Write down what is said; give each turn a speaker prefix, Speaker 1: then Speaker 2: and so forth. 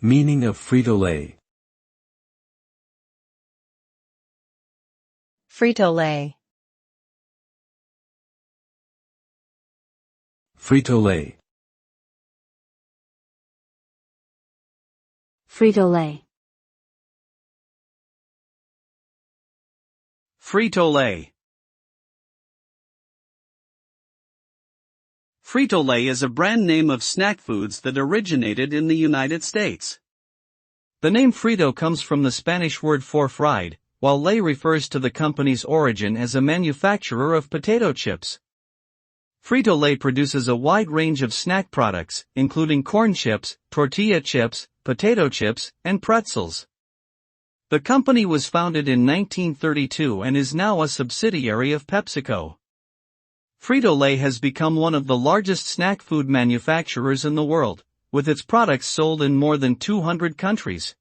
Speaker 1: Meaning of Frito-Lay.
Speaker 2: Frito-Lay.
Speaker 1: Frito-Lay.
Speaker 3: Frito-Lay.
Speaker 4: Frito-Lay. Frito-Lay is a brand name of snack foods that originated in the United States. The name Frito comes from the Spanish word for fried, while Lay refers to the company's origin as a manufacturer of potato chips. Frito-Lay produces a wide range of snack products, including corn chips, tortilla chips, potato chips, and pretzels. The company was founded in 1932 and is now a subsidiary of PepsiCo. Frito-Lay has become one of the largest snack food manufacturers in the world, with its products sold in more than 200 countries.